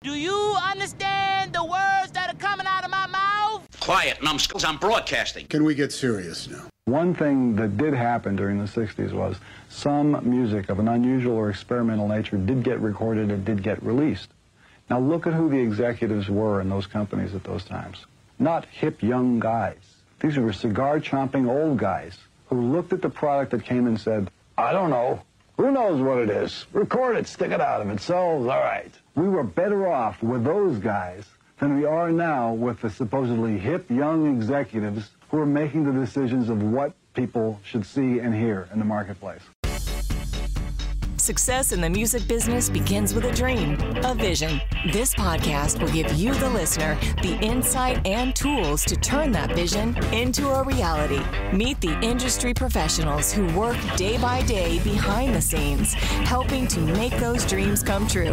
Do you understand the words that are coming out of my mouth? Quiet, numbskulls, I'm broadcasting. Can we get serious now? One thing that did happen during the 60s was some music of an unusual or experimental nature did get recorded and did get released. Now look at who the executives were in those companies at those times. Not hip young guys. These were cigar-chomping old guys who looked at the product that came and said, I don't know. Who knows what it is? Record it, stick it out. If it sells, all right. We were better off with those guys than we are now with the supposedly hip young executives who are making the decisions of what people should see and hear in the marketplace. Success in the music business begins with a dream, a vision. This podcast will give you, the listener, the insight and tools to turn that vision into a reality. Meet the industry professionals who work day by day behind the scenes, helping to make those dreams come true.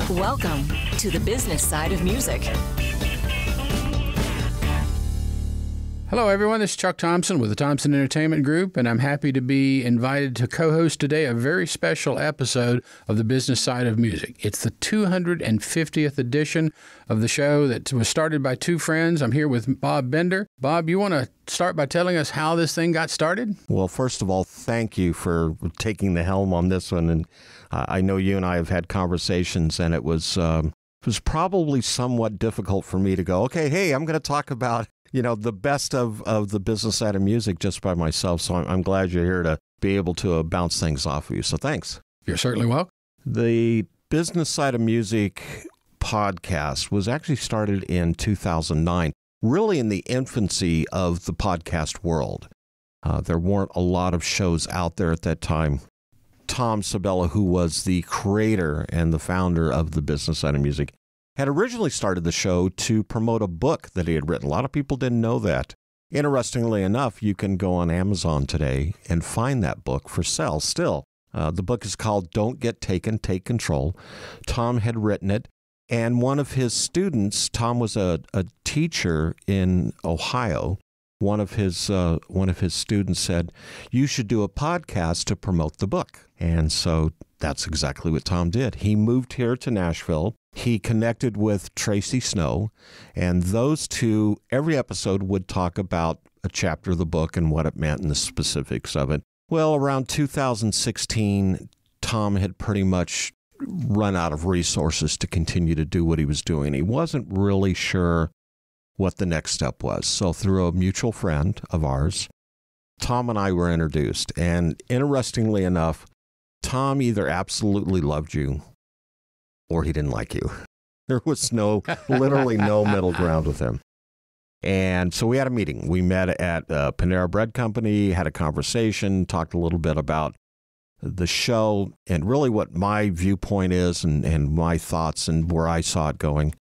Welcome to the business side of music. Hello, everyone. This is Chuck Thompson with the Thompson Entertainment Group, and I'm happy to be invited to co-host today a very special episode of the business side of music. It's the 250th edition of the show that was started by two friends. I'm here with Bob Bender. Bob, you want to start by telling us how this thing got started? Well, first of all, thank you for taking the helm on this one. And I know you and I have had conversations, and it was probably somewhat difficult for me to go, okay, hey, I'm going to talk about the best of the business side of music just by myself. So I'm glad you're here to be able to bounce things off of you. So thanks. You're certainly welcome. The business side of music podcast was actually started in 2009, really in the infancy of the podcast world. There weren't a lot of shows out there at that time. Tom Sabella, who was the creator and the founder of the business side of music, had originally started the show to promote a book that he had written. A lot of people didn't know that. Interestingly enough, you can go on Amazon today and find that book for sale still. The book is called Don't Get Taken, Take Control. Tom had written it, and one of his students, Tom was a teacher in Ohio. One of his students said, you should do a podcast to promote the book. And so that's exactly what Tom did. He moved here to Nashville. He connected with Tracy Snow, and those two, every episode would talk about a chapter of the book and what it meant and the specifics of it. Well, around 2016, Tom had pretty much run out of resources to continue to do what he was doing. He wasn't really sure what the next step was. So through a mutual friend of ours, Tom and I were introduced. And interestingly enough, Tom either absolutely loved you or he didn't like you. There was literally no middle ground with him. And so we had a meeting. We met at Panera Bread Company, had a conversation, talked a little bit about the show and really what my viewpoint is and my thoughts and where I saw it going.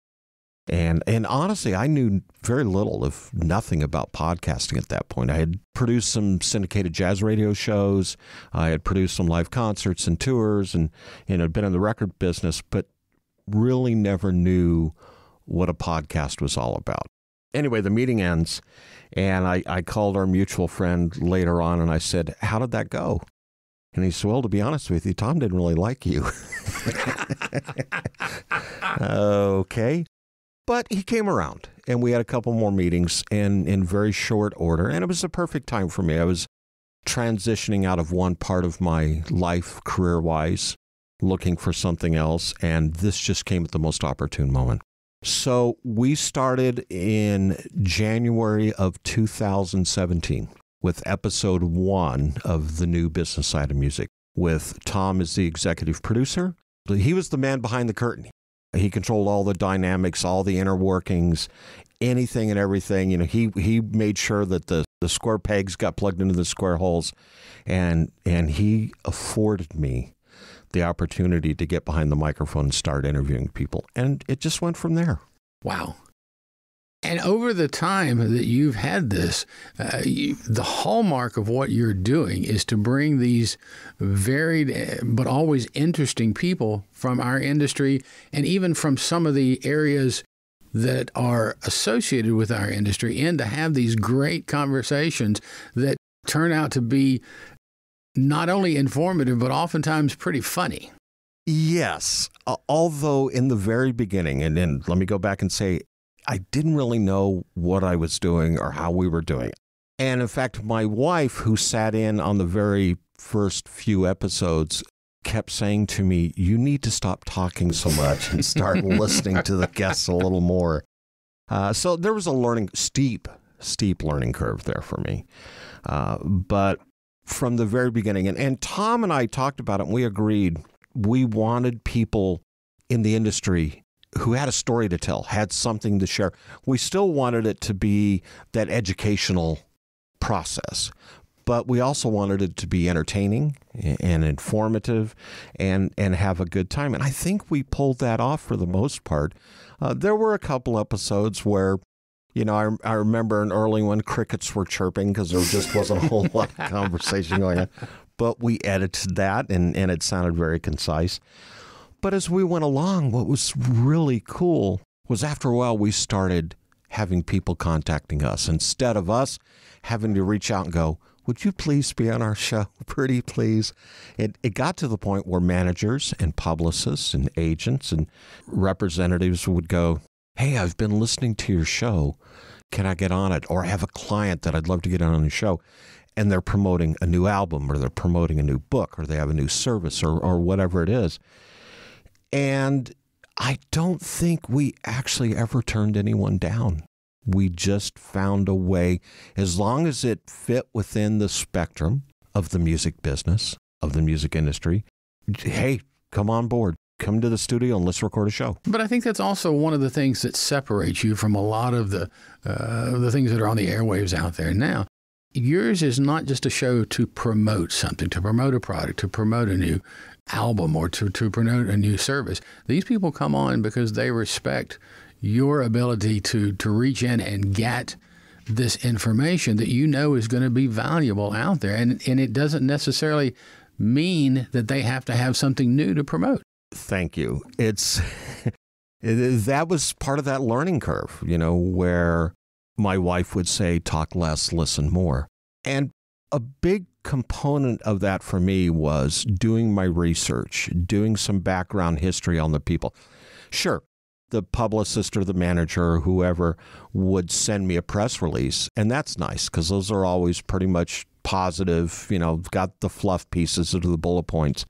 And honestly, I knew very little, if nothing, about podcasting at that point. I had produced some syndicated jazz radio shows. I had produced some live concerts and tours and had been in the record business, but really never knew what a podcast was all about. Anyway, the meeting ends, and I called our mutual friend later on, and I said, how did that go? And he said, well, to be honest with you, Tom didn't really like you. Okay. But he came around, and we had a couple more meetings in very short order, and it was the perfect time for me. I was transitioning out of one part of my life career-wise, looking for something else, and this just came at the most opportune moment. So we started in January of 2017 with episode 1 of the new business side of music, with Tom as the executive producer. He was the man behind the curtain. He controlled all the dynamics, all the inner workings, anything and everything. He made sure that the square pegs got plugged into the square holes, and he afforded me the opportunity to get behind the microphone and start interviewing people. And it just went from there. Wow. And over the time that you've had this, the hallmark of what you're doing is to bring these varied but always interesting people from our industry and even from some of the areas that are associated with our industry in to have these great conversations that turn out to be not only informative, but oftentimes pretty funny. Yes. Although in the very beginning, and then let me go back and say, I didn't really know what I was doing or how we were doing it. And in fact, my wife, who sat in on the very first few episodes, kept saying to me, you need to stop talking so much and start listening to the guests a little more. So there was a steep learning curve there for me. But from the very beginning, and Tom and I talked about it, and we agreed we wanted people in the industry who had a story to tell, had something to share. We still wanted it to be that educational process, but we also wanted it to be entertaining and informative and have a good time. And I think we pulled that off for the most part. There were a couple episodes where, I remember an early one, crickets were chirping because there just wasn't a whole lot of conversation going on. But we edited that, and it sounded very concise. But as we went along, what was really cool was after a while, we started having people contacting us. Instead of us having to reach out and go, would you please be on our show? Pretty please. It got to the point where managers and publicists and agents and representatives would go, hey, I've been listening to your show. Can I get on it? Or I have a client that I'd love to get on the show. And they're promoting a new album, or they're promoting a new book, or they have a new service, or whatever it is. And I don't think we actually ever turned anyone down. We just found a way, as long as it fit within the spectrum of the music business, of the music industry. Hey, come on board. Come to the studio and let's record a show. But I think that's also one of the things that separates you from a lot of the things that are on the airwaves out there now. Yours is not just a show to promote something, to promote a product, to promote a new album, or to promote a new service. These people come on because they respect your ability to reach in and get this information that is going to be valuable out there. And it doesn't necessarily mean that they have to have something new to promote. Thank you. That was part of that learning curve, where my wife would say, talk less, listen more. And a big component of that for me was doing my research, doing some background history on the people. Sure, the publicist or the manager or whoever would send me a press release, and that's nice because those are always pretty much positive, got the fluff pieces of the bullet points.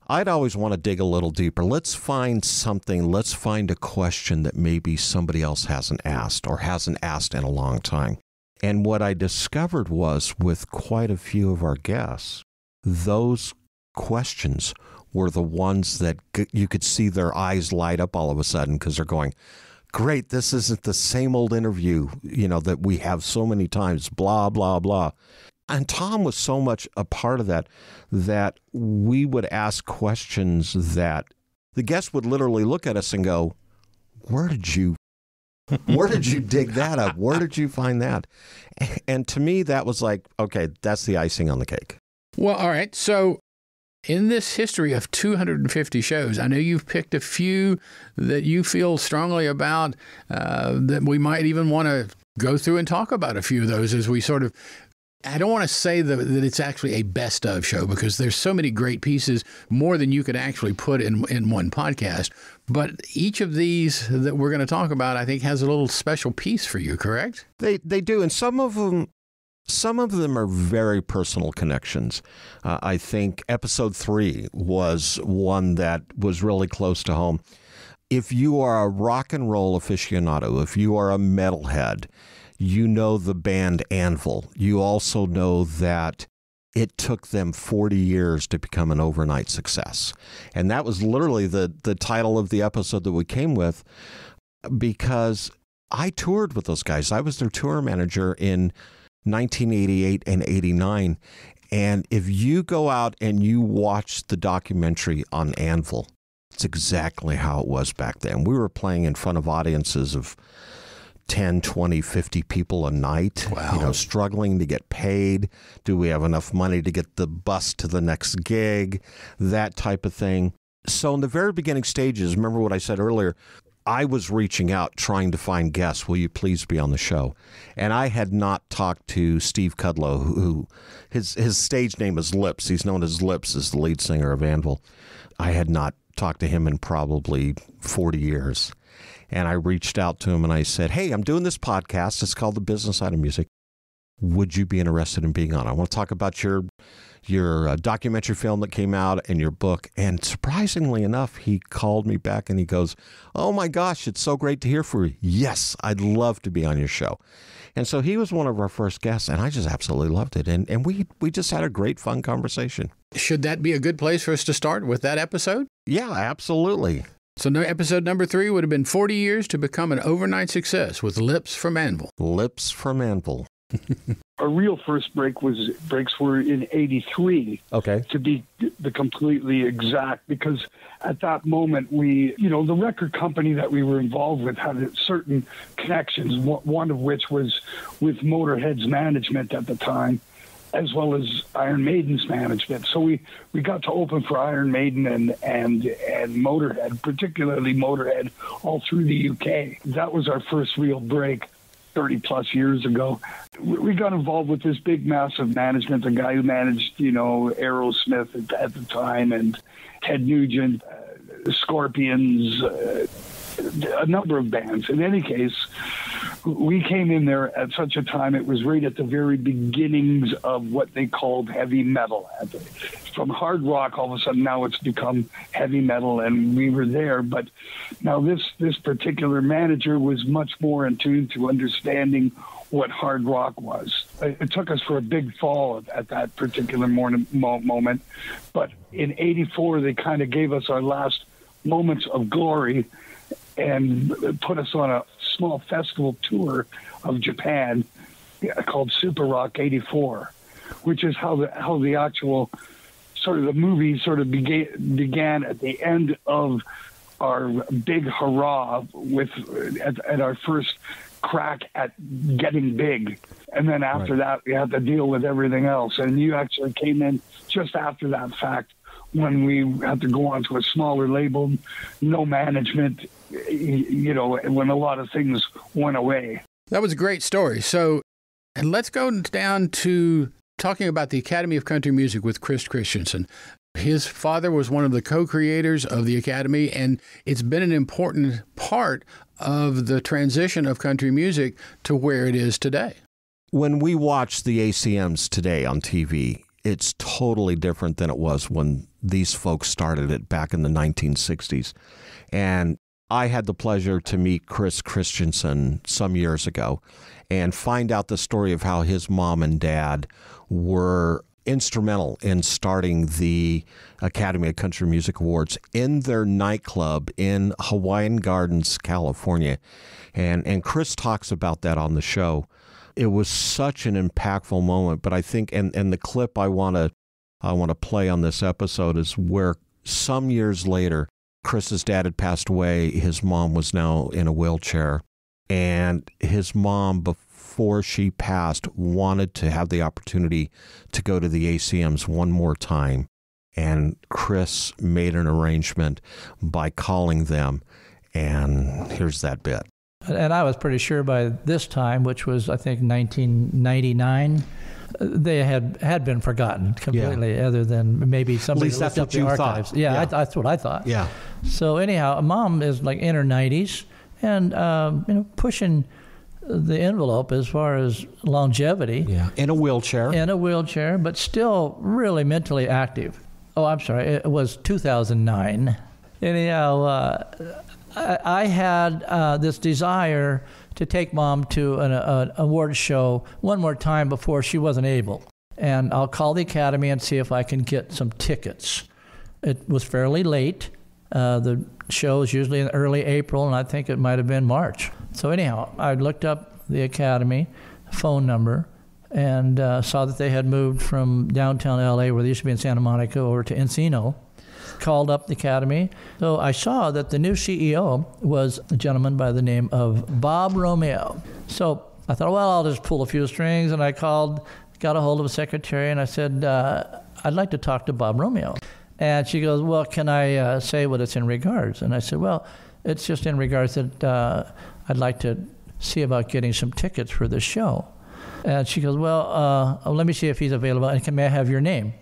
I'd always want to dig a little deeper. Let's find something. Let's find a question that maybe somebody else hasn't asked or hasn't asked in a long time. And what I discovered was, with quite a few of our guests, those questions were the ones that you could see their eyes light up all of a sudden because they're going, great, this isn't the same old interview, that we have so many times, blah, blah, blah. And Tom was so much a part of that we would ask questions that the guest would literally look at us and go, where did you dig that up? Where did you find that? And to me, that was like, okay, that's the icing on the cake. Well, all right. So in this history of 250 shows, I know you've picked a few that you feel strongly about, that we might even want to go through and talk about a few of those as we sort of, I don't want to say that it's actually a best of show because there's so many great pieces, more than you could actually put in one podcast. But each of these that we're going to talk about, I think, has a little special piece for you, correct? They do. And some of them are very personal connections. I think episode 3 was one that was really close to home. If you are a rock and roll aficionado, if you are a metalhead, you know the band Anvil. You also know that it took them 40 years to become an overnight success. And that was literally the title of the episode that we came with, because I toured with those guys. I was their tour manager in 1988 and 89. And if you go out and you watch the documentary on Anvil, it's exactly how it was back then. We were playing in front of audiences of 10, 20, 50 people a night, wow. Struggling to get paid. Do we have enough money to get the bus to the next gig? That type of thing. So in the very beginning stages, remember what I said earlier, I was reaching out trying to find guests. Will you please be on the show? And I had not talked to Steve Kudlow, who his stage name is Lips. He's known as Lips as the lead singer of Anvil. I had not talked to him in probably 40 years. And I reached out to him and I said, hey, I'm doing this podcast. It's called The Business Side of Music. Would you be interested in being on? I want to talk about your documentary film that came out and your book. And surprisingly enough, he called me back and he goes, oh my gosh, it's so great to hear from you. Yes, I'd love to be on your show. And so he was one of our first guests, and I just absolutely loved it. And we just had a great, fun conversation. Should that be a good place for us to start with that episode? Yeah, absolutely. So episode number 3 would have been 40 years to become an overnight success with Lips from Anvil. Lips from Anvil. Our real first breaks were in 83. Okay. To be the completely exact, because at that moment the record company that we were involved with had certain connections, one of which was with Motorhead's management at the time, as well as Iron Maiden's management. So we got to open for Iron Maiden and Motorhead, particularly Motorhead, all through the UK. That was our first real break 30 plus years ago. We got involved with this big, massive management, the guy who managed, Aerosmith at the time, and Ted Nugent, Scorpions, a number of bands. In any case, we came in there at such a time, it was right at the very beginnings of what they called heavy metal. From hard rock, all of a sudden now it's become heavy metal, and we were there. But now this particular manager was much more in tune to understanding what hard rock was. It took us for a big fall at that particular moment. But in 84, they kind of gave us our last moments of glory and put us on a small festival tour of Japan called Super Rock 84, which is how the actual sort of the movie sort of began at the end of our big hurrah at our first crack at getting big. And then after that, we had to deal with everything else. And you actually came in just after that fact, when we had to go on to a smaller label, no management, when a lot of things went away. That was a great story. So let's go down to talking about the Academy of Country Music with Chris Christensen. His father was one of the co-creators of the Academy, and it's been an important part of the transition of country music to where it is today. When we watch the ACMs today on TV, it's totally different than it was when these folks started it back in the 1960s. And I had the pleasure to meet Chris Christensen some years ago and find out the story of how his mom and dad were instrumental in starting the Academy of Country Music Awards in their nightclub in Hawaiian Gardens, California. And Chris talks about that on the show. It was such an impactful moment, but I think, and the clip I want to play on this episode is where some years later, Chris's dad had passed away. His mom was now in a wheelchair, and his mom, before she passed, wanted to have the opportunity to go to the ACMs one more time. And Chris made an arrangement by calling them, and here's that bit. And I was pretty sure by this time, which was, I think, 1999, they had been forgotten completely, other than maybe somebody looked up the archives. Yeah, that's what I thought. Yeah. So anyhow, Mom is like in her 90s and pushing the envelope as far as longevity. Yeah. In a wheelchair. In a wheelchair, but still really mentally active. Oh, I'm sorry. It was 2009. Anyhow, I had this desire to take Mom to an award show one more time before she wasn't able. And I'll call the Academy and see if I can get some tickets. It was fairly late. The show is usually in early April, and I think it might have been March. So anyhow, I looked up the Academy phone number and saw that they had moved from downtown LA, where they used to be in Santa Monica, over to Encino. Called up the Academy. So I saw that the new CEO was a gentleman by the name of Bob Romeo. So I thought, well, I'll just pull a few strings, and I got a hold of a secretary, and I said, I'd like to talk to Bob Romeo. And she goes, well, can I say what it's in regards? And I said, well, it's just in regards that I'd like to see about getting some tickets for this show. And she goes, well, let me see if he's available, and may I have your name?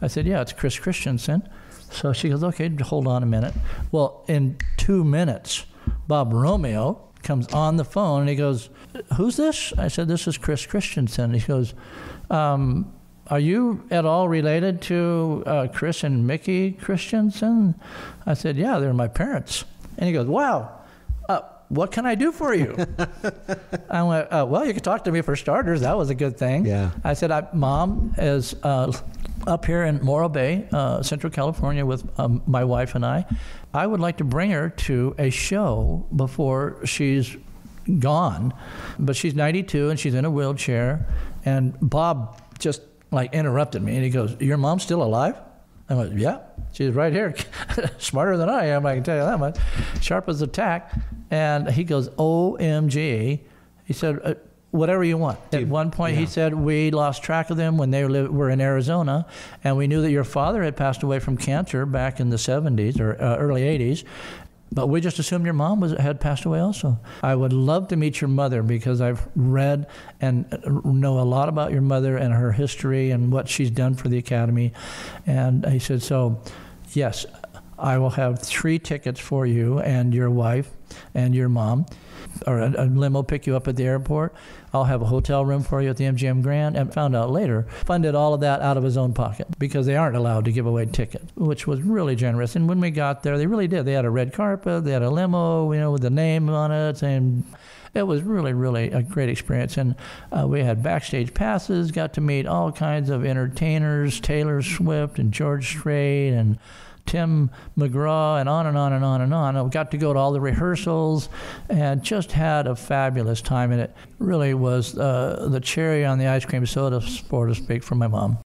I said, yeah, it's Chris Christensen. So she goes, okay, hold on a minute. Well, in 2 minutes, Bob Romeo comes on the phone and he goes, who's this? I said, this is Chris Christensen. He goes, are you at all related to Chris and Mickey Christensen? I said, yeah, they're my parents. And he goes, wow, what can I do for you? I went, well, you can talk to me for starters. That was a good thing. Yeah. I said, Mom is up here in Morro Bay, Central California with my wife and I. I would like to bring her to a show before she's gone. But she's 92 and she's in a wheelchair. And Bob just interrupted me and he goes, your mom's still alive? I went, yeah, she's right here. Smarter than I am, I can tell you that much. Sharp as a tack. And he goes, OMG. He said, whatever you want. At one point, he said, we lost track of them when they were in Arizona, and we knew that your father had passed away from cancer back in the 70s or early 80s. But we just assumed your mom had passed away also. I would love to meet your mother because I've read and know a lot about your mother and her history and what she's done for the Academy. And he said, so, yes, I will have 3 tickets for you and your wife and your mom, or a limo pick you up at the airport. I'll have a hotel room for you at the MGM Grand, and found out later, funded all of that out of his own pocket because they aren't allowed to give away tickets, which was really generous. And when we got there, they really did. They had a red carpet, they had a limo, with the name on it, and it was really, really a great experience. And we had backstage passes, got to meet all kinds of entertainers, Taylor Swift and George Strait and Tim McGraw, and on and on and on and on. I got to go to all the rehearsals and just had a fabulous time. And it really was the cherry on the ice cream soda, so to speak, for my mom.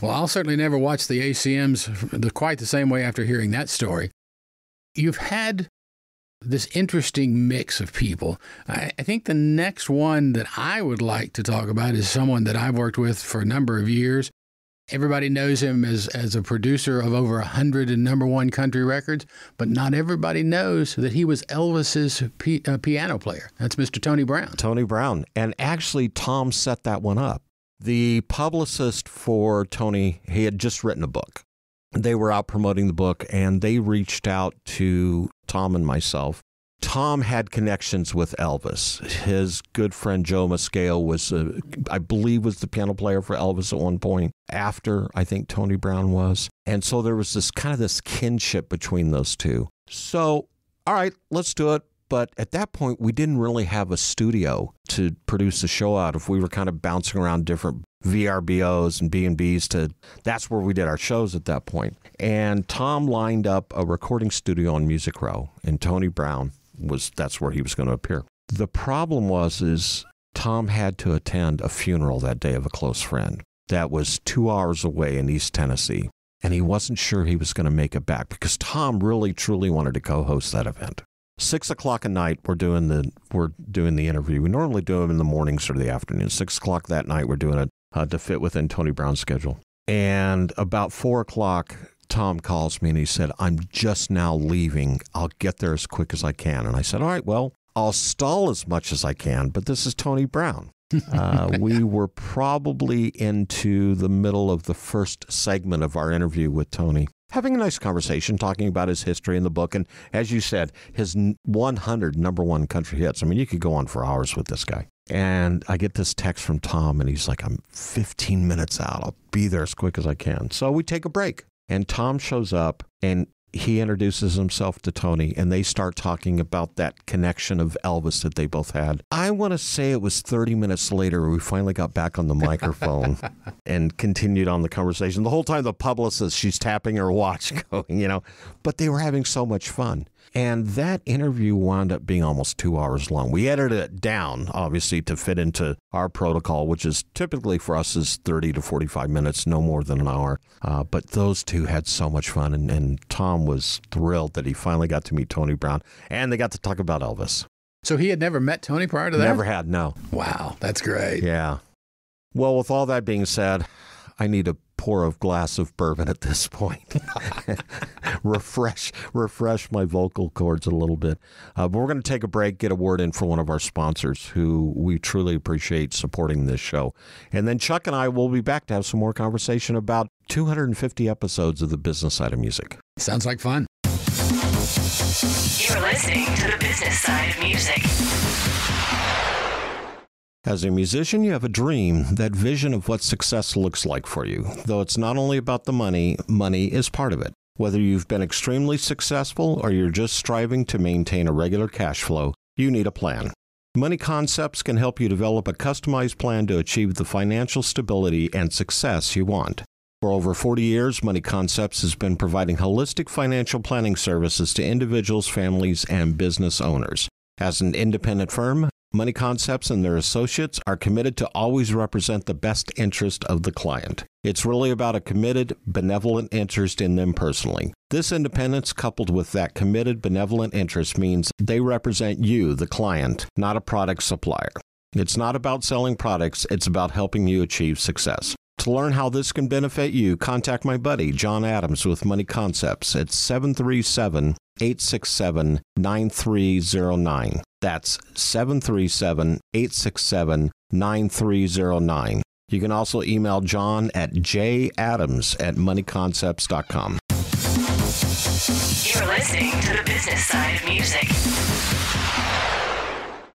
Well, I'll certainly never watch the ACMs quite the same way after hearing that story. You've had this interesting mix of people. I think the next one that I would like to talk about is someone that I've worked with for a number of years. Everybody knows him as a producer of over 100 #1 country records, but not everybody knows that he was Elvis's piano player. That's Mr. Tony Brown. Tony Brown. And actually, Tom set that one up. The publicist for Tony, he had just written a book. They were out promoting the book, and they reached out to Tom and myself. Tom had connections with Elvis. His good friend Joe Mascale was, I believe, was the piano player for Elvis at one point, after I think Tony Brown was. And so there was this kinship between those two. So, all right, let's do it. But at that point, we didn't really have a studio to produce a show out of. We were kind of bouncing around different VRBOs and B&Bs that's where we did our shows at that point. And Tom lined up a recording studio on Music Row, and Tony Brown that's where he was going to appear. The problem is Tom had to attend a funeral that day of a close friend that was 2 hours away in East Tennessee, and he wasn't sure he was going to make it back because Tom really truly wanted to co-host that event. 6 o'clock at night, we're doing the interview. We normally do them in the mornings or the afternoon. 6 o'clock that night, we're doing it to fit within Tony Brown's schedule. And about 4 o'clock, Tom calls me and he said, I'm just now leaving. I'll get there as quick as I can. And I said, all right, well, I'll stall as much as I can, but this is Tony Brown. We were probably into the middle of the first segment of our interview with Tony, having a nice conversation, talking about his history in the book. And as you said, his 100 #1 country hits. I mean, you could go on for hours with this guy. And I get this text from Tom, and he's like, I'm 15 minutes out. I'll be there as quick as I can. So we take a break. And Tom shows up, and he introduces himself to Tony, and they start talking about that connection of Elvis that they both had. I want to say it was 30 minutes later we finally got back on the microphone and continued on the conversation. The whole time the publicist, she's tapping her watch going, but they were having so much fun. And that interview wound up being almost 2 hours long. We edited it down, obviously, to fit into our protocol, which is typically for us is 30 to 45 minutes, no more than an hour. But those two had so much fun, and Tom was thrilled that he finally got to meet Tony Brown, and they got to talk about Elvis. So he had never met Tony prior to that? Never had, no. Wow, that's great. Yeah. Well, with all that being said, I need to pour a glass of bourbon at this point. refresh my vocal cords a little bit. But we're going to take a break, get a word in for one of our sponsors who we truly appreciate supporting this show. And then Chuck and I will be back to have some more conversation about 250 episodes of the business side of music. Sounds like fun. You're listening to the business side of music. As a musician, you have a dream, that vision of what success looks like for you. Though it's not only about the money, money is part of it. Whether you've been extremely successful or you're just striving to maintain a regular cash flow, you need a plan. Money Concepts can help you develop a customized plan to achieve the financial stability and success you want. For over 40 years, Money Concepts has been providing holistic financial planning services to individuals, families, and business owners. As an independent firm, Money Concepts and their associates are committed to always represent the best interest of the client. It's really about a committed, benevolent interest in them personally. This independence, coupled with that committed, benevolent interest, means they represent you, the client, not a product supplier. It's not about selling products, it's about helping you achieve success. To learn how this can benefit you, contact my buddy, John Adams, with Money Concepts at 737-867-9309. That's 737-867-9309. You can also email John at jadams@moneyconcepts.com. You're listening to the business side of music.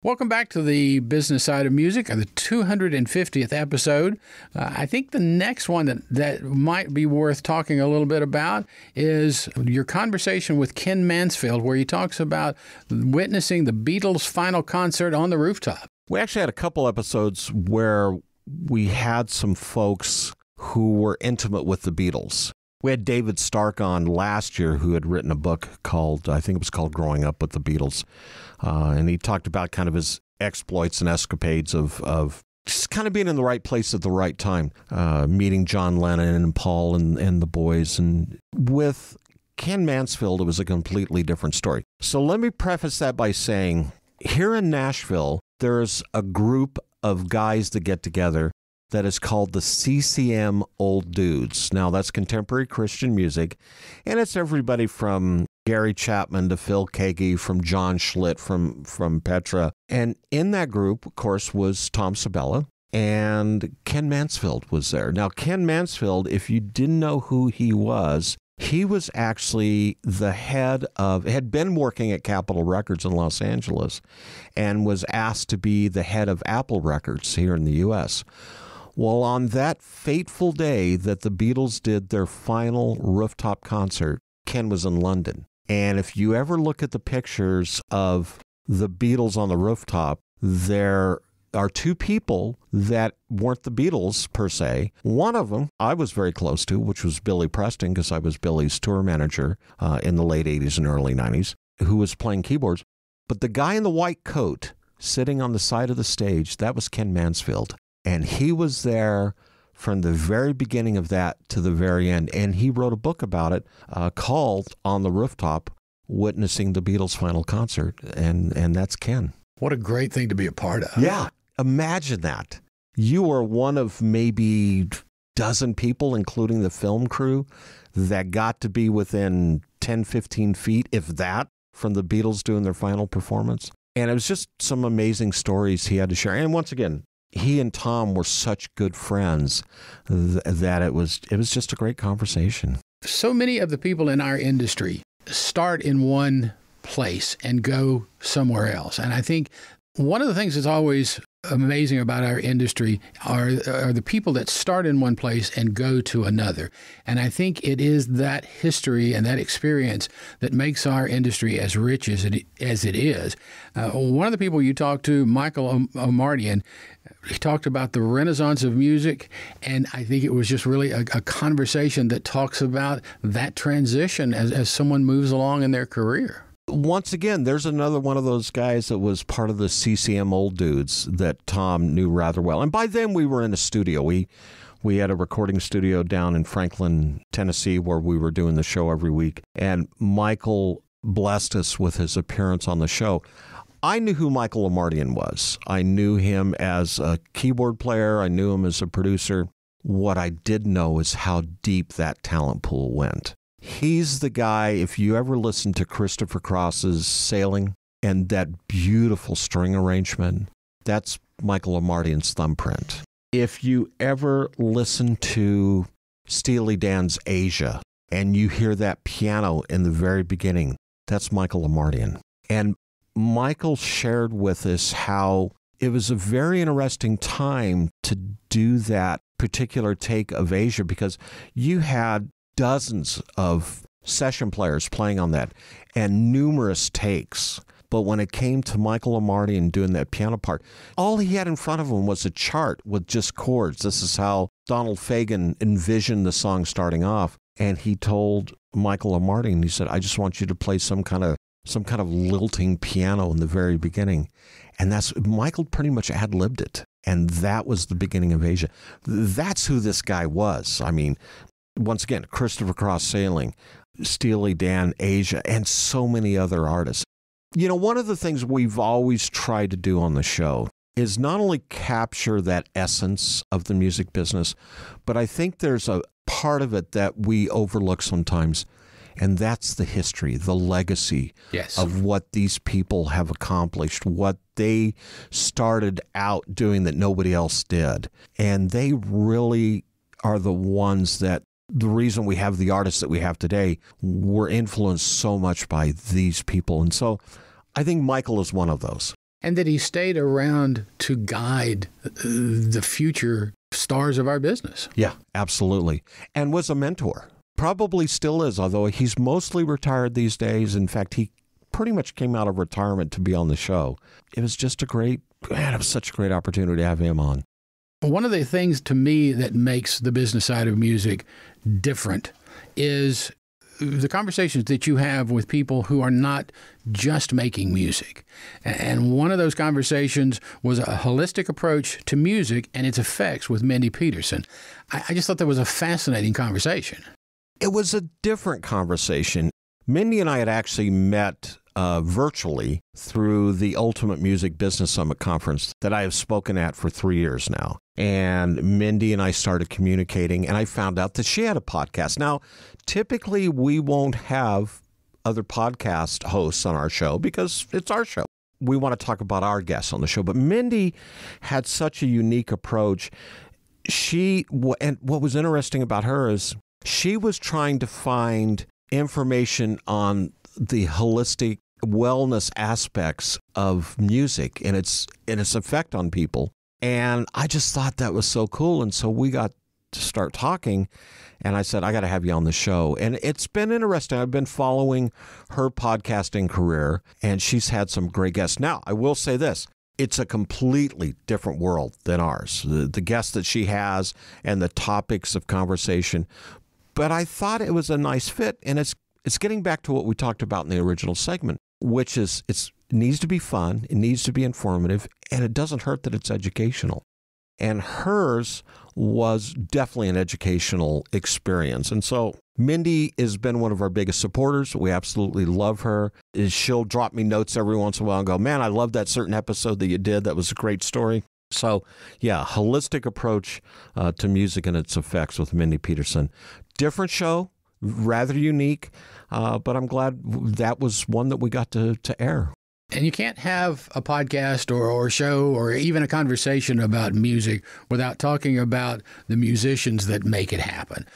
Welcome back to the business side of music, the 250th episode. I think the next one that might be worth talking a little bit about is your conversation with Ken Mansfield, where he talks about witnessing the Beatles' final concert on the rooftop. We actually had a couple episodes where we had some folks who were intimate with the Beatles. We had David Stark on last year, who had written a book called, I think it was called Growing Up with the Beatles. And he talked about kind of his exploits and escapades of just kind of being in the right place at the right time, meeting John Lennon and Paul and the boys. And with Ken Mansfield, it was a completely different story. So let me preface that by saying, here in Nashville, there's a group of guys that get together that is called the CCM Old Dudes. Now, that's contemporary Christian music, and it's everybody from Gary Chapman to Phil Keaggy, from John Schlitt, from Petra. And in that group, of course, was Tom Sabella, and Ken Mansfield was there. Now, Ken Mansfield, if you didn't know who he was actually the head of, had been working at Capitol Records in Los Angeles, and was asked to be the head of Apple Records here in the U.S. Well, on that fateful day that the Beatles did their final rooftop concert, Ken was in London. And if you ever look at the pictures of the Beatles on the rooftop, there are two people that weren't the Beatles per se. One of them I was very close to, which was Billy Preston, because I was Billy's tour manager in the late 80s and early 90s, who was playing keyboards. But the guy in the white coat sitting on the side of the stage, that was Ken Mansfield. And he was there from the very beginning of that to the very end. And he wrote a book about it called On the Rooftop, Witnessing the Beatles' Final Concert. And that's Ken. What a great thing to be a part of. Yeah. Imagine that. You are one of maybe a dozen people, including the film crew, that got to be within 10, 15 feet, if that, from the Beatles doing their final performance. And it was just some amazing stories he had to share. And once again, he and Tom were such good friends that it was just a great conversation. So many of the people in our industry start in one place and go somewhere else. And I think one of the things that's always amazing about our industry are the people that start in one place and go to another. And I think it is that history and that experience that makes our industry as rich as it is. One of the people you talked to, Michael Omartian, he talked about the renaissance of music, and I think it was just really a conversation that talks about that transition as someone moves along in their career. Once again, there's another one of those guys that was part of the CCM Old Dudes that Tom knew rather well. And by then we were in a studio. We had a recording studio down in Franklin, Tennessee, where we were doing the show every week. And Michael blessed us with his appearance on the show. I knew who Michael Omartian was. I knew him as a keyboard player. I knew him as a producer. What I did know is how deep that talent pool went. He's the guy, if you ever listen to Christopher Cross's Sailing and that beautiful string arrangement, that's Michael Amardian's thumbprint. If you ever listen to Steely Dan's Asia and you hear that piano in the very beginning, that's Michael Amardian. And Michael shared with us how it was a very interesting time to do that particular take of Asia because you had dozens of session players playing on that and numerous takes. But when it came to Michael Amardian doing that piano part, all he had in front of him was a chart with just chords. This is how Donald Fagen envisioned the song starting off. And he told Michael Amardian, he said, I just want you to play some kind of lilting piano in the very beginning. And that's, Michael pretty much ad-libbed it. And that was the beginning of Asia. That's who this guy was. I mean, once again, Christopher Cross Sailing, Steely Dan, Asia, and so many other artists. You know, one of the things we've always tried to do on the show is not only capture that essence of the music business, but I think there's a part of it that we overlook sometimes, and that's the history, the legacy of what these people have accomplished, what they started out doing that nobody else did. And they really are the ones that, the reason we have the artists that we have today, were influenced so much by these people. And so I think Michael is one of those. And that he stayed around to guide the future stars of our business. Yeah, absolutely. And was a mentor. Probably still is, although he's mostly retired these days. In fact, he pretty much came out of retirement to be on the show. It was just it was such a great opportunity to have him on. One of the things to me that makes the business side of music different is the conversations that you have with people who are not just making music. And one of those conversations was a holistic approach to music and its effects with Mindy Peterson. I just thought that was a fascinating conversation. It was a different conversation. Mindy and I had actually met virtually through the Ultimate Music Business Summit conference that I have spoken at for 3 years now. And Mindy and I started communicating, and I found out that she had a podcast. Now, typically we won't have other podcast hosts on our show because it's our show. We want to talk about our guests on the show. But Mindy had such a unique approach. And what was interesting about her is she was trying to find information on the holistic wellness aspects of music and its effect on people. And I just thought that was so cool. And so we got to start talking, and I said, I got to have you on the show. And it's been interesting. I've been following her podcasting career, and she's had some great guests. Now, I will say this. It's a completely different world than ours. The guests that she has and the topics of conversation. But I thought it was a nice fit, and it's getting back to what we talked about in the original segment, which is it needs to be fun, it needs to be informative, and it doesn't hurt that it's educational. And hers was definitely an educational experience. And so Mindy has been one of our biggest supporters. We absolutely love her. She'll drop me notes every once in a while and go, man, I love that certain episode that you did. That was a great story. So, yeah, holistic approach to music and its effects with Mindy Peterson. Different show, rather unique, but I'm glad that was one that we got to air. And you can't have a podcast or show or even a conversation about music without talking about the musicians that make it happen.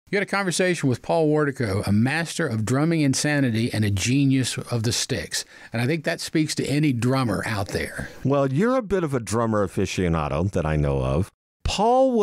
You had a conversation with Paul Wardico, a master of drumming insanity and a genius of the sticks. And I think that speaks to any drummer out there. Well, you're a bit of a drummer aficionado that I know of. Paul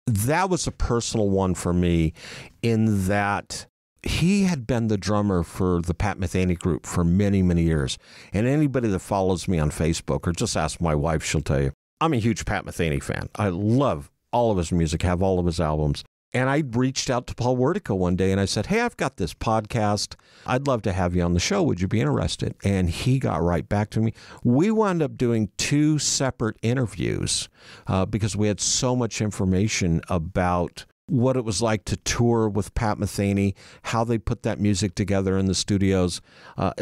that was a personal one for me in that he had been the drummer for the Pat Metheny group for many, many years. And anybody that follows me on Facebook or just ask my wife, she'll tell you, I'm a huge Pat Metheny fan. I love all of his music, have all of his albums. And I reached out to Paul Wardico one day and I said, hey, I've got this podcast. I'd love to have you on the show. Would you be interested? And he got right back to me. We wound up doing 2 separate interviews because we had so much information about what it was like to tour with Pat Metheny, how they put that music together in the studios.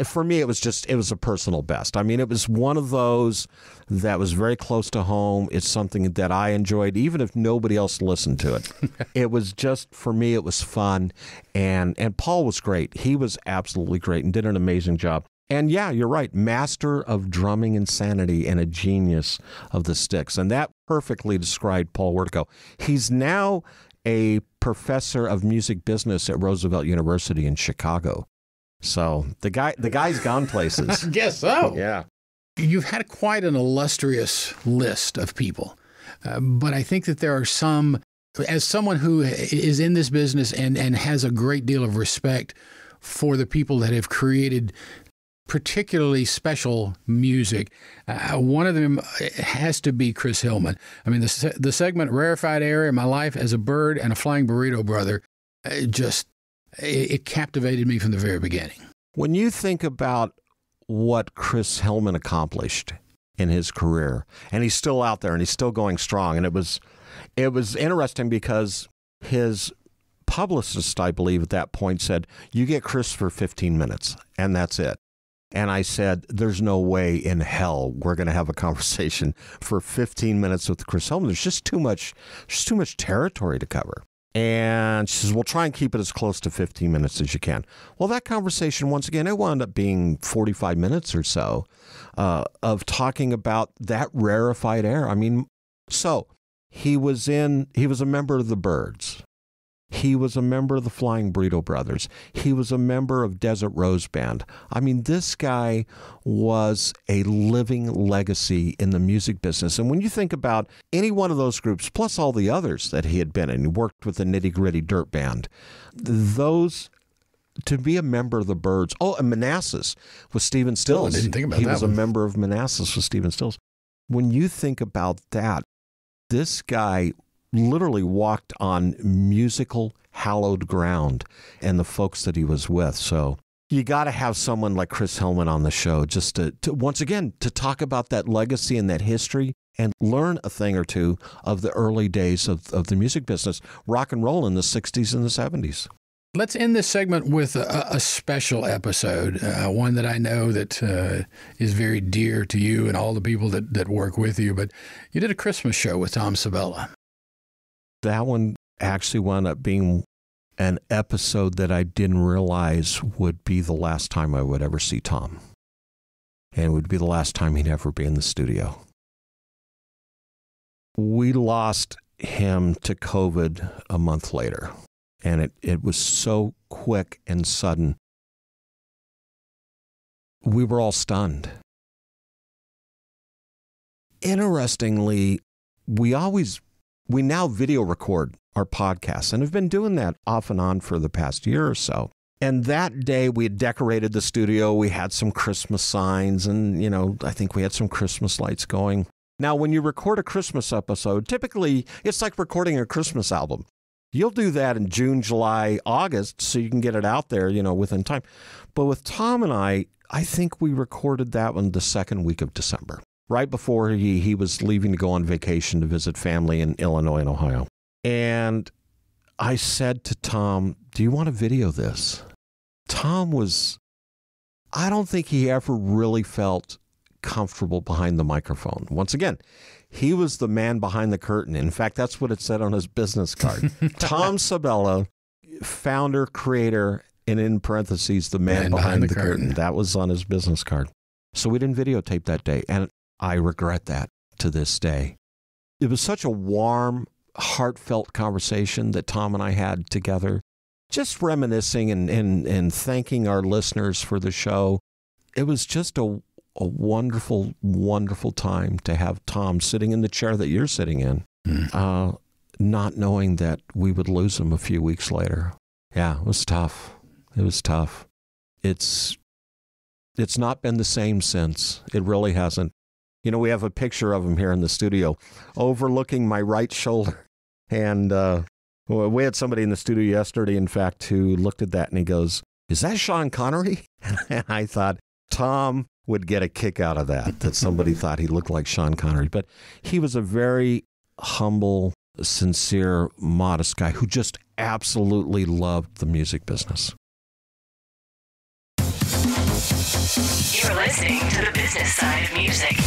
For me, it was a personal best. I mean, it was one of those that was very close to home. It's something that I enjoyed, even if nobody else listened to it. It was just, for me, it was fun. And Paul was great. He was absolutely great and did an amazing job. And yeah, you're right. Master of drumming insanity and a genius of the sticks. And that perfectly described Paul Wertico. He's now a professor of music business at Roosevelt University in Chicago. So the guy's gone places. I guess so. Yeah. You've had quite an illustrious list of people, but I think that there are some, as someone who is in this business and has a great deal of respect for the people that have created particularly special music. One of them has to be Chris Hillman. I mean, the segment Rarefied Air in My Life as a Bird and a Flying Burrito Brother, it captivated me from the very beginning. When you think about what Chris Hillman accomplished in his career, and he's still out there and he's still going strong, and it was interesting because his publicist, I believe, at that point said, "You get Chris for 15 minutes, and that's it." And I said, there's no way in hell we're going to have a conversation for 15 minutes with Chris Hillman. There's just too much territory to cover. And she says, well, try and keep it as close to 15 minutes as you can. Well, that conversation, once again, it wound up being 45 minutes or so of talking about that rarefied air. I mean, so he was a member of the Byrds. He was a member of the Flying Burrito Brothers. He was a member of Desert Rose Band. I mean, this guy was a living legacy in the music business. And when you think about any one of those groups, plus all the others that he had been in, he worked with the Nitty Gritty Dirt Band, those, to be a member of the Byrds. Oh, and Manassas with Stephen Stills. I didn't think about that. He was a member of Manassas with Stephen Stills. When you think about that, this guy literally walked on musical hallowed ground and the folks that he was with. So you got to have someone like Chris Hillman on the show just to once again, to talk about that legacy and that history and learn a thing or two of the early days of the music business, rock and roll in the 60s and the 70s. Let's end this segment with a special episode, one that I know that is very dear to you and all the people that work with you. But you did a Christmas show with Tom Sabella. That one actually wound up being an episode that I didn't realize would be the last time I would ever see Tom. And it would be the last time he'd ever be in the studio. We lost him to COVID a month later. And it was so quick and sudden. We were all stunned. Interestingly, we now video record our podcasts and have been doing that off and on for the past year or so. And that day we had decorated the studio. We had some Christmas signs and, I think we had some Christmas lights going. Now, when you record a Christmas episode, typically it's like recording a Christmas album. You'll do that in June, July, August, so you can get it out there, within time. But with Tom and I think we recorded that one the second week of December, right before he was leaving to go on vacation to visit family in Illinois and Ohio. And I said to Tom, do you want to video this? Tom I don't think he ever really felt comfortable behind the microphone. Once again, he was the man behind the curtain. In fact, that's what it said on his business card. Tom Sabella, founder, creator, and in parentheses, the man behind the curtain. That was on his business card. So we didn't videotape that day. And I regret that to this day. It was such a warm, heartfelt conversation that Tom and I had together, just reminiscing and thanking our listeners for the show. It was just a wonderful, wonderful time to have Tom sitting in the chair that you're sitting in, not knowing that we would lose him a few weeks later. Yeah, it was tough. It was tough. It's not been the same since. It really hasn't. We have a picture of him here in the studio overlooking my right shoulder. And we had somebody in the studio yesterday, in fact, who looked at that and he goes, "Is that Sean Connery?" And I thought, Tom would get a kick out of that somebody thought he looked like Sean Connery. But he was a very humble, sincere, modest guy who just absolutely loved the music business. You're listening to the business side of music.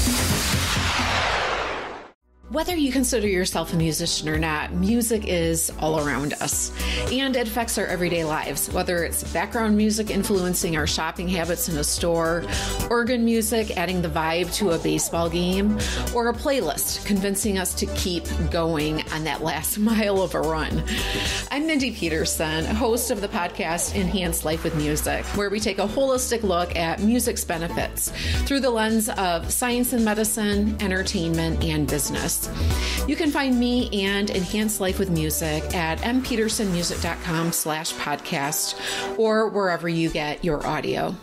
Whether you consider yourself a musician or not, music is all around us, and it affects our everyday lives. Whether it's background music influencing our shopping habits in a store, organ music adding the vibe to a baseball game, or a playlist convincing us to keep going on that last mile of a run. I'm Mindy Peterson, host of the podcast Enhance Life with Music, where we take a holistic look at music's benefits through the lens of science and medicine, entertainment, and business. You can find me and Enhance Life with Music at mpetersonmusic.com/podcast or wherever you get your audio.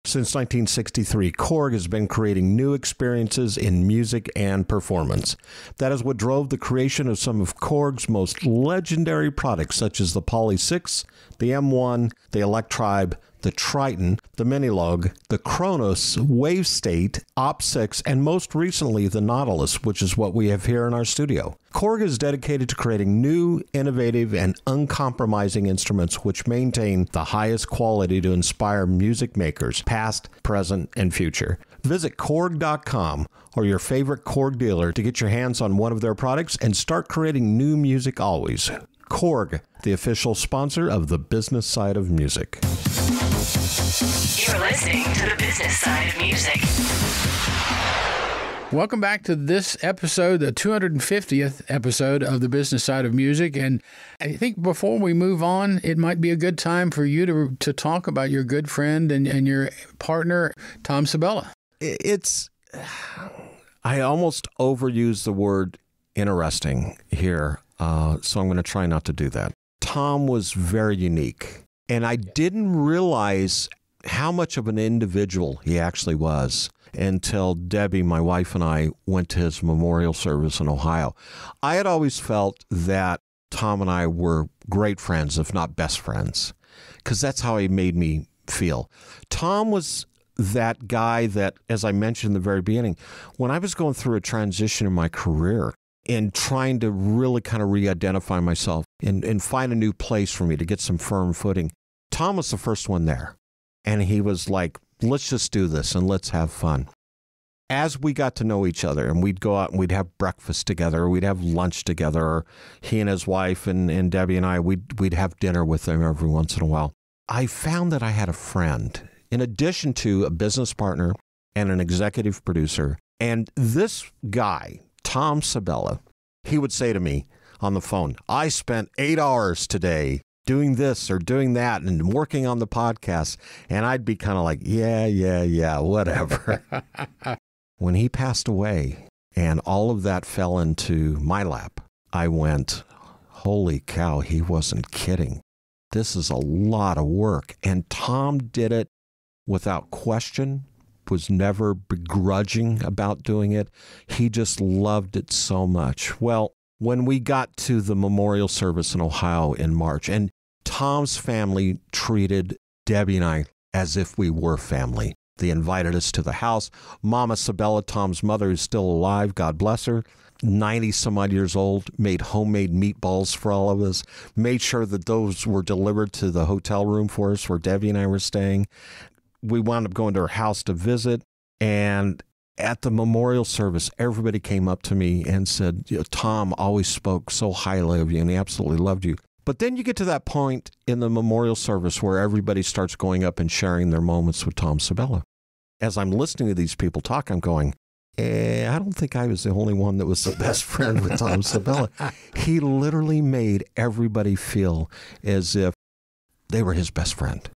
Since 1963, Korg has been creating new experiences in music and performance. That is what drove the creation of some of Korg's most legendary products, such as the Poly 6, the M1, the Electribe, the Triton, the Minilogue, the Kronos, Wave State, Op 6, and most recently the Nautilus, which is what we have here in our studio. Korg is dedicated to creating new, innovative, and uncompromising instruments which maintain the highest quality to inspire music makers, past, present, and future. Visit Korg.com or your favorite Korg dealer to get your hands on one of their products and start creating new music always. Korg, the official sponsor of the business side of music. You're listening to the business side of music. Welcome back to this episode, the 250th episode of the business side of music. And I think before we move on, it might be a good time for you to talk about your good friend and your partner, Tom Sabella. I almost overuse the word interesting here, so I'm going to try not to do that. Tom was very unique, and I didn't realize how much of an individual he actually was until Debbie, my wife, and I went to his memorial service in Ohio. I had always felt that Tom and I were great friends, if not best friends, because that's how he made me feel. Tom was that guy that, as I mentioned in the very beginning, when I was going through a transition in my career and trying to really kind of re-identify myself and find a new place for me to get some firm footing, Tom was the first one there. And he was like, let's just do this and let's have fun. As we got to know each other and we'd go out and we'd have breakfast together, or we'd have lunch together, or he and his wife and Debbie and I, we'd have dinner with them every once in a while. I found that I had a friend, in addition to a business partner and an executive producer. And this guy, Tom Sabella, he would say to me on the phone, I spent 8 hours today doing this or doing that and working on the podcast. And I'd be kind of like, yeah, whatever. When he passed away and all of that fell into my lap, I went, holy cow, he wasn't kidding. This is a lot of work. And Tom did it without question, was never begrudging about doing it. He just loved it so much. Well, when we got to the memorial service in Ohio in March, and Tom's family treated Debbie and I as if we were family. They invited us to the house. Mama Sabella, Tom's mother, is still alive, God bless her, 90 some odd years old, made homemade meatballs for all of us, made sure that those were delivered to the hotel room for us where Debbie and I were staying. We wound up going to her house to visit, and at the memorial service, everybody came up to me and said, Tom always spoke so highly of you, and he absolutely loved you. But then you get to that point in the memorial service where everybody starts going up and sharing their moments with Tom Sabella. As I'm listening to these people talk, I'm going, I don't think I was the only one that was the best friend with Tom Sabella. He literally made everybody feel as if they were his best friend.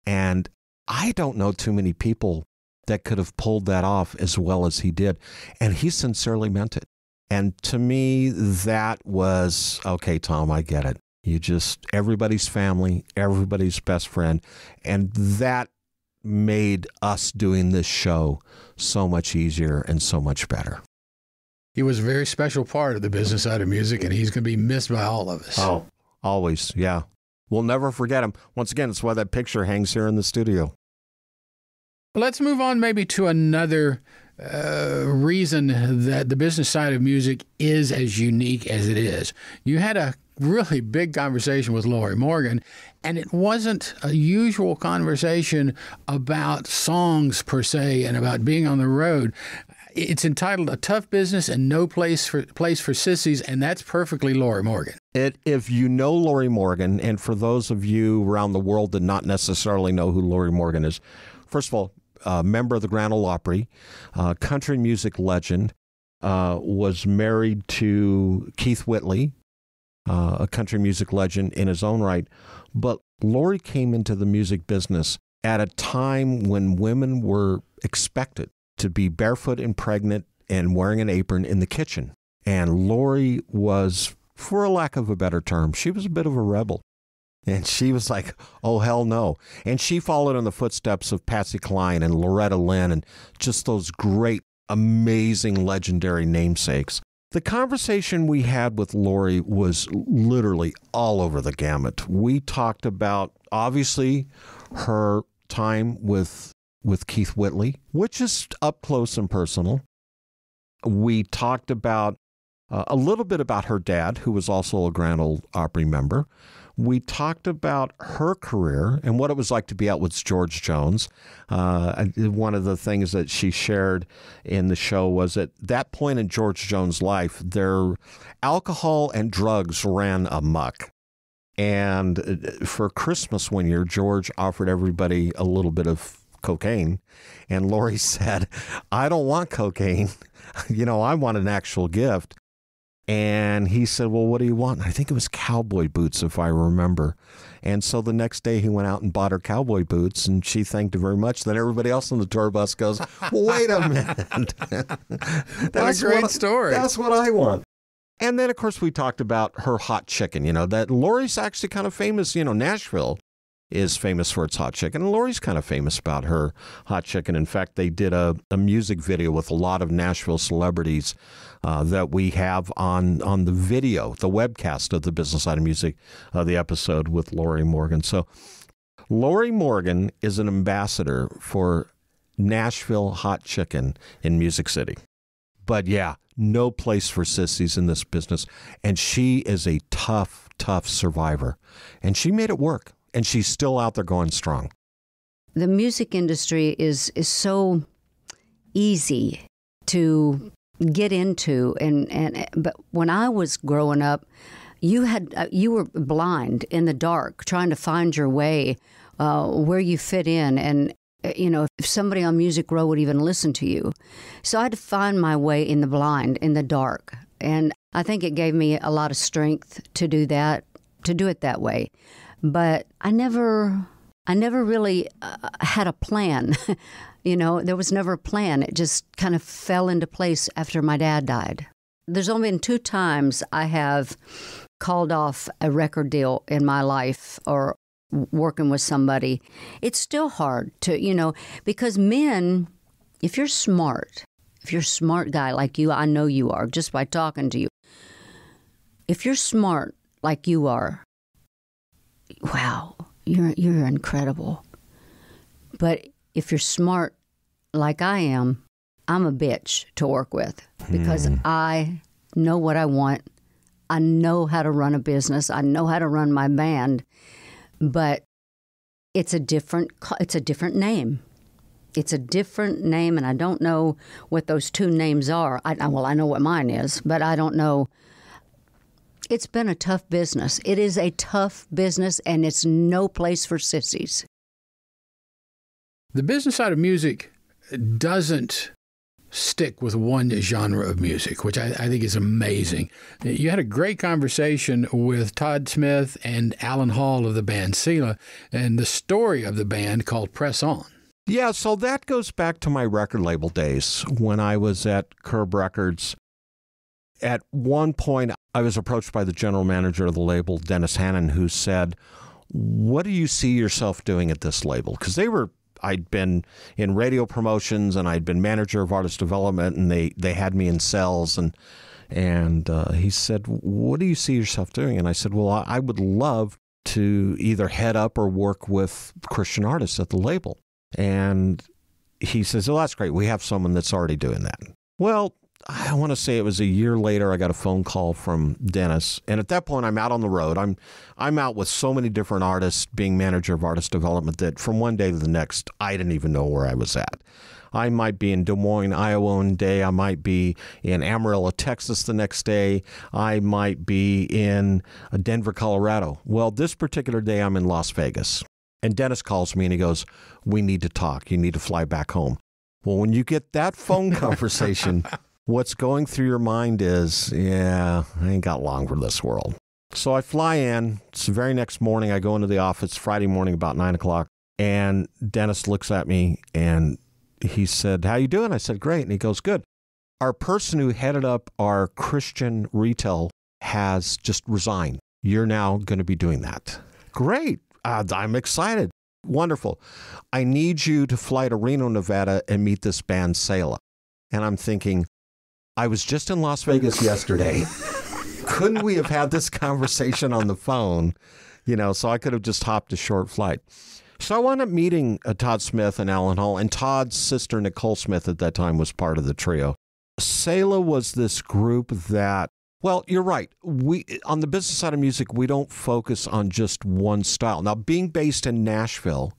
And I don't know too many people that could have pulled that off as well as he did. And he sincerely meant it. And to me, that was, okay, Tom, I get it. You just, everybody's family, everybody's best friend. And that made us doing this show so much easier and so much better. He was a very special part of the business side of music, and he's going to be missed by all of us. Oh, always, yeah. We'll never forget him. Once again, it's why that picture hangs here in the studio. Let's move on maybe to another reason that the business side of music is as unique as it is. You had a really big conversation with Lori Morgan, and it wasn't a usual conversation about songs per se and about being on the road. It's entitled A Tough Business and No Place for Sissies, and that's perfectly Lori Morgan. If you know Lori Morgan, and for those of you around the world that not necessarily know who Lori Morgan is, first of all, member of the Grand Ole Opry, country music legend, was married to Keith Whitley, a country music legend in his own right. But Lori came into the music business at a time when women were expected to be barefoot and pregnant and wearing an apron in the kitchen. And Lori was, for a lack of a better term, she was a bit of a rebel. And she was like, oh, hell no. And she followed in the footsteps of Patsy Cline and Loretta Lynn and just those great, amazing, legendary namesakes. The conversation we had with Lori was literally all over the gamut. We talked about, obviously, her time with Keith Whitley, which is up close and personal. We talked about a little bit about her dad, who was also a Grand Ole Opry member. We talked about her career and what it was like to be out with George Jones. One of the things that she shared in the show was at that point in George Jones' life, their alcohol and drugs ran amok. And for Christmas one year, George offered everybody a little bit of cocaine. And Lori said, I don't want cocaine. I want an actual gift. And he said, well, what do you want? And I think it was cowboy boots, if I remember. And so the next day he went out and bought her cowboy boots, and she thanked him very much. Then everybody else on the tour bus goes, well, wait a minute. What a great story. That's what I want. And then, of course, we talked about her hot chicken, that Lori's actually kind of famous. Nashville is famous for its hot chicken, and Lori's kind of famous about her hot chicken. In fact, they did a music video with a lot of Nashville celebrities that we have on the video, the webcast of the Business Side of Music, the episode with Lori Morgan. So Lori Morgan is an ambassador for Nashville hot chicken in Music City. But yeah, no place for sissies in this business. And she is a tough, tough survivor. And she made it work. And she's still out there going strong. The music industry is so easy to get into, but when I was growing up, you were blind in the dark, trying to find your way, where you fit in, and if somebody on Music Row would even listen to you. So I had to find my way in the blind, in the dark, and I think it gave me a lot of strength to do that, to do it that way. But I never really had a plan. There was never a plan. It just kind of fell into place after my dad died. There's only been 2 times I have called off a record deal in my life or working with somebody. It's still hard to, because men, if you're a smart guy like you, I know you are just by talking to you. If you're smart like you are, wow, you're incredible. But if you're smart like I am, I'm a bitch to work with because I know what I want. I know how to run a business. I know how to run my band. But it's a different name. It's a different name, and I don't know what those 2 names are. I know what mine is, but I don't know. It's been a tough business. It is a tough business, and it's no place for sissies. The business side of music doesn't stick with one genre of music, which I think is amazing. You had a great conversation with Todd Smith and Alan Hall of the band Sabella, and the story of the band called Press On. Yeah, so that goes back to my record label days when I was at Curb Records. At one point, I was approached by the general manager of the label, Dennis Hannon, who said, what do you see yourself doing at this label? Because I'd been in radio promotions and I'd been manager of artist development, and they had me in sales. And he said, what do you see yourself doing? And I said, well, I would love to either head up or work with Christian artists at the label. And he says, "Oh, that's great. We have someone that's already doing that." Well, I want to say it was a year later, I got a phone call from Dennis. And at that point, I'm out on the road. I'm out with so many different artists, being manager of artist development, that from one day to the next, I didn't even know where I was at. I might be in Des Moines, Iowa one day. I might be in Amarillo, Texas the next day. I might be in Denver, Colorado. Well, this particular day, I'm in Las Vegas. And Dennis calls me and he goes, "We need to talk. You need to fly back home." Well, when you get that phone conversation, what's going through your mind is, yeah, I ain't got long for this world. So I fly in. It's the very next morning. I go into the office, Friday morning about 9 o'clock. And Dennis looks at me and he said, "How you doing?" I said, "Great." And he goes, "Good. Our person who headed up our Christian retail has just resigned. You're now going to be doing that." "Great. I'm excited." "Wonderful. I need you to fly to Reno, Nevada and meet this band, Sabella." And I'm thinking, I was just in Las Vegas yesterday. Couldn't we have had this conversation on the phone? So I could have just hopped a short flight. So I wound up meeting Todd Smith and Alan Hall, and Todd's sister, Nicole Smith, at that time was part of the trio. Sabella was this group that, well, you're right. On the business side of music, we don't focus on just one style. Now, being based in Nashville,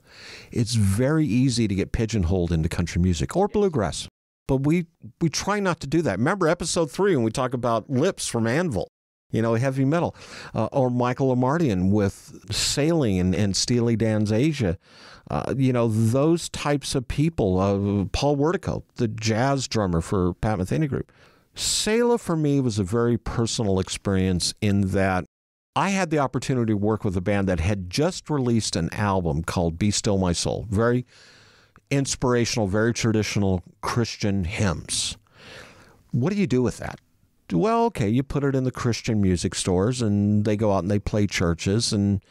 it's very easy to get pigeonholed into country music or bluegrass. But we try not to do that. Remember episode 3 when we talk about Lips from Anvil, heavy metal, or Michael Amardian with Sailing and Steely Dan's Asia. Those types of people, Paul Wertico, the jazz drummer for Pat Metheny Group. Sabella for me was a very personal experience in that I had the opportunity to work with a band that had just released an album called Be Still My Soul. Very inspirational, very traditional Christian hymns. What do you do with that? Well, okay, you put it in the Christian music stores and they go out and they play churches and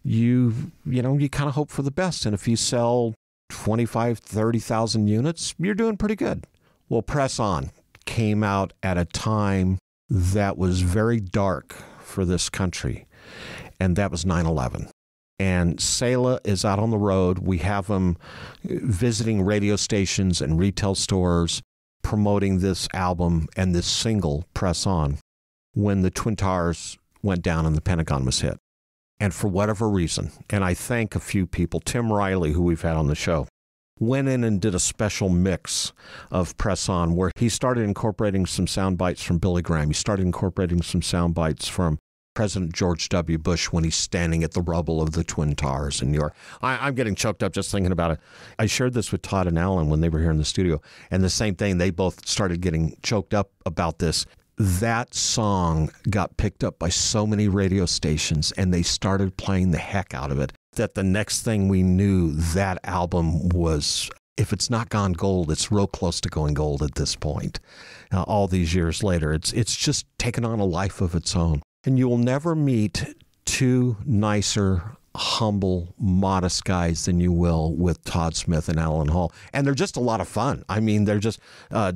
you kind of hope for the best. And if you sell 25, 30,000 units, you're doing pretty good. Well, Press On came out at a time that was very dark for this country, and that was 9/11. And Sabella is out on the road. We have them visiting radio stations and retail stores, promoting this album and this single, Press On, when the Twin Towers went down and the Pentagon was hit. And for whatever reason, and I thank a few people, Tim Riley, who we've had on the show, went in and did a special mix of Press On where he started incorporating some sound bites from Billy Graham. He started incorporating some sound bites from President George W. Bush when he's standing at the rubble of the Twin Towers in New York. I'm getting choked up just thinking about it. I shared this with Todd and Alan when they were here in the studio, and the same thing, they both started getting choked up about this. That song got picked up by so many radio stations, and they started playing the heck out of it, that the next thing we knew, that album was, if it's not gone gold, it's real close to going gold at this point. All these years later, it's just taken on a life of its own. And you will never meet two nicer, humble, modest guys than you will with Todd Smith and Alan Hall. And they're just a lot of fun. I mean, they're just,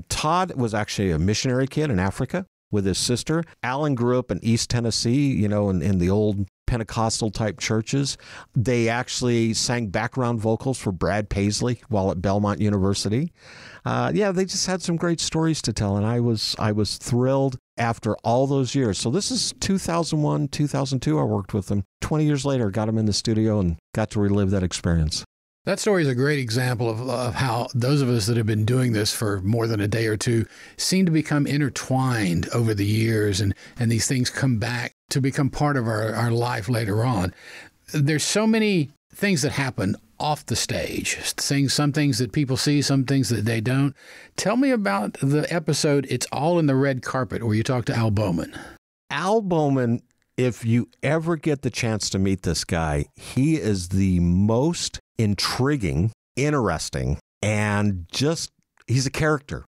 Todd was actually a missionary kid in Africa with his sister. Alan grew up in East Tennessee, in the old Pentecostal type churches. They actually sang background vocals for Brad Paisley while at Belmont University. They just had some great stories to tell, and I was thrilled after all those years. So this is 2001, 2002, I worked with them. 20 years later, got them in the studio and got to relive that experience. That story is a great example of how those of us that have been doing this for more than a day or two seem to become intertwined over the years, and these things come back to become part of our life later on. There's so many things that happen off the stage, some things that people see, some things that they don't. Tell me about the episode, It's All in the Red Carpet, where you talk to Al Bowman. Al Bowman, if you ever get the chance to meet this guy, he is the most intriguing, interesting, and he's a character.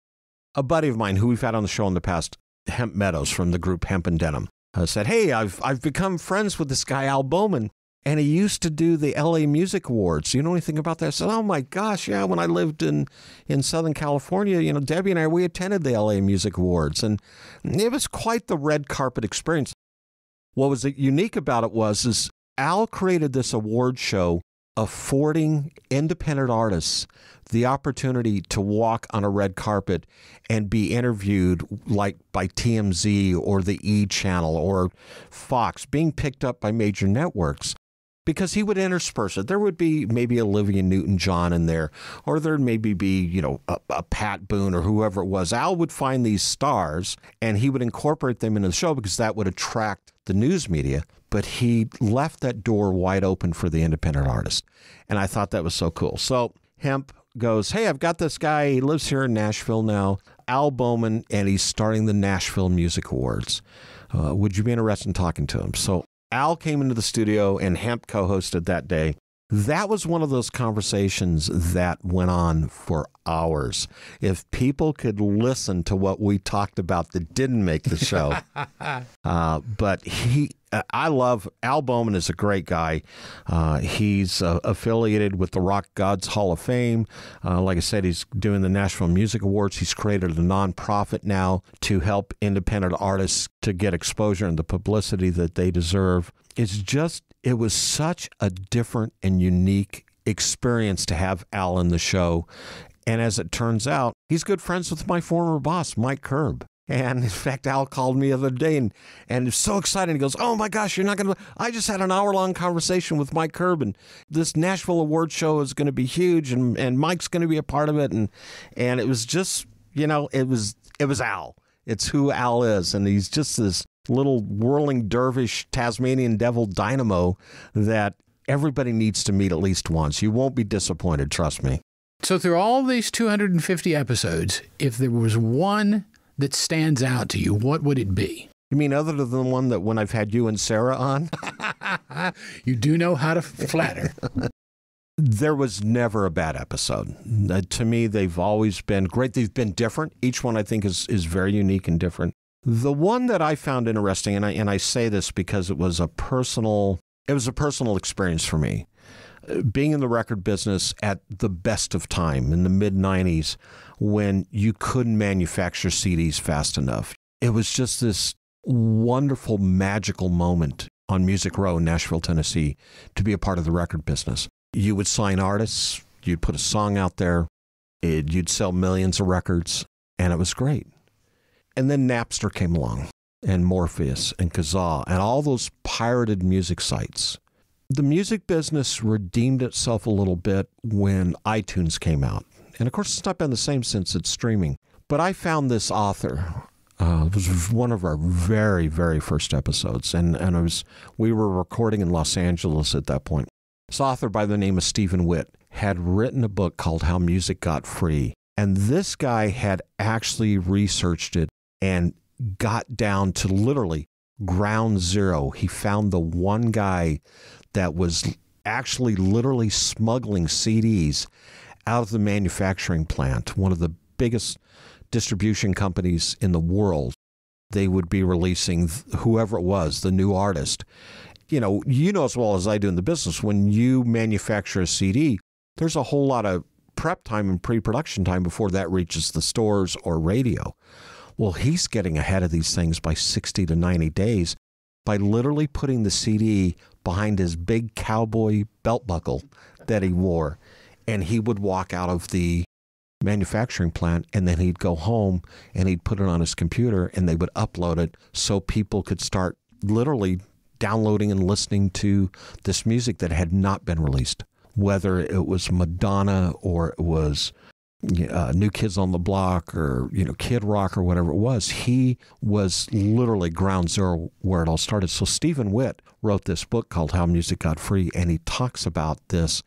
A buddy of mine who we've had on the show in the past, Hemp Meadows from the group Hemp and Denim, said, "Hey, I've become friends with this guy, Al Bowman. And he used to do the LA Music Awards. Do you know anything about that?" I said, "Oh my gosh, yeah, when I lived in Southern California, Debbie and I, we attended the LA Music Awards. And it was quite the red carpet experience." What was unique about it is Al created this award show affording independent artists the opportunity to walk on a red carpet and be interviewed like by TMZ or the E! Channel or Fox, being picked up by major networks. Because he would intersperse it. There would be maybe Olivia Newton-John in there, or there'd maybe be, a Pat Boone or whoever it was. Al would find these stars, and he would incorporate them into the show because that would attract the news media. But he left that door wide open for the independent artist. And I thought that was so cool. So Hemp goes, hey, I've got this guy. He lives here in Nashville now, Al Bowman, and he's starting the Nashville Music Awards. Would you be interested in talking to him? So Al came into the studio and Hemp co-hosted that day. That was one of those conversations that went on for hours. If people could listen to what we talked about that didn't make the show. But I love Al Bowman is a great guy. He's affiliated with the Rock Gods Hall of Fame. Like I said, he's doing the Nashville Music Awards. He's created a nonprofit now to help independent artists to get exposure and the publicity that they deserve. It was such a different and unique experience to have Al in the show. And as it turns out, he's good friends with my former boss, Mike Curb. And in fact, Al called me the other day and was so excited. He goes, oh my gosh, you're not going to, I just had an hour-long conversation with Mike Curb, and this Nashville Award show is going to be huge, and Mike's going to be a part of it. And it was just, it was Al. It's who Al is. And he's just this little whirling dervish Tasmanian devil dynamo that everybody needs to meet at least once. You won't be disappointed, trust me. So through all these 250 episodes, if there was one that stands out to you, what would it be? You mean other than the one that when I've had you and Sarah on? You do know how to flatter. There was never a bad episode. To me, they've always been great. They've been different. Each one, I think, is very unique and different. The one that I found interesting, and I say this because it was a personal experience for me. Being in the record business at the best of time in the mid-'90s when you couldn't manufacture CDs fast enough. It was just this wonderful, magical moment on Music Row in Nashville, Tennessee, to be a part of the record business. You would sign artists, you'd put a song out there, you'd sell millions of records, and it was great. And then Napster came along, and Morpheus, and Kazaa, and all those pirated music sites. The music business redeemed itself a little bit when iTunes came out. And of course, it's not been the same since it's streaming. But I found this author. It was one of our very, very first episodes. And we were recording in Los Angeles at that point. This author by the name of Stephen Witt had written a book called How Music Got Free. And this guy had actually researched it and got down to literally ground zero. He found the one guy that was actually literally smuggling CDs out of the manufacturing plant, one of the biggest distribution companies in the world. They would be releasing whoever it was, the new artist. You know as well as I do in the business, when you manufacture a CD, there's a whole lot of prep time and pre-production time before that reaches the stores or radio. Well, he's getting ahead of these things by 60 to 90 days by literally putting the CD behind his big cowboy belt buckle that he wore. And he would walk out of the manufacturing plant, and then he'd go home and he'd put it on his computer, and they would upload it so people could start literally downloading and listening to this music that had not been released, whether it was Madonna or it was New Kids on the Block or Kid Rock or whatever it was. He was literally ground zero where it all started. So Stephen Witt wrote this book called How Music Got Free, and he talks about this.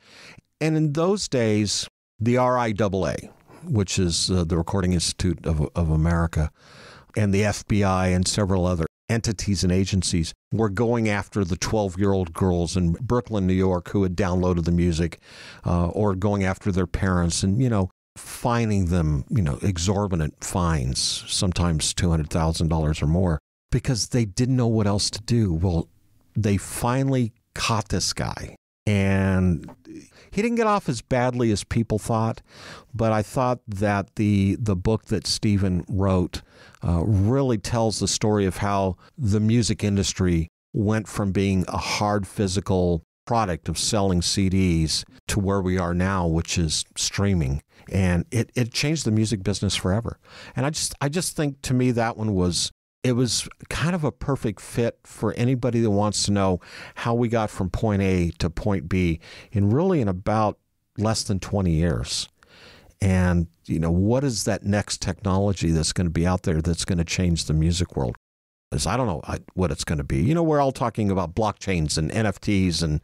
And in those days, the RIAA, which is the Recording Institute of America, and the FBI and several other entities and agencies were going after the 12-year-old girls in Brooklyn, New York, who had downloaded the music, or going after their parents and, fining them, exorbitant fines, sometimes $200,000 or more, because they didn't know what else to do. Well, they finally caught this guy, and he didn't get off as badly as people thought, but I thought that the book that Stephen wrote really tells the story of how the music industry went from being a hard physical product of selling CDs to where we are now, which is streaming. And it changed the music business forever. And I just think, to me, that one was kind of a perfect fit for anybody that wants to know how we got from point A to point B in about less than 20 years. And, what is that next technology that's going to be out there that's going to change the music world? Because I don't know what it's going to be. We're all talking about blockchains and NFTs and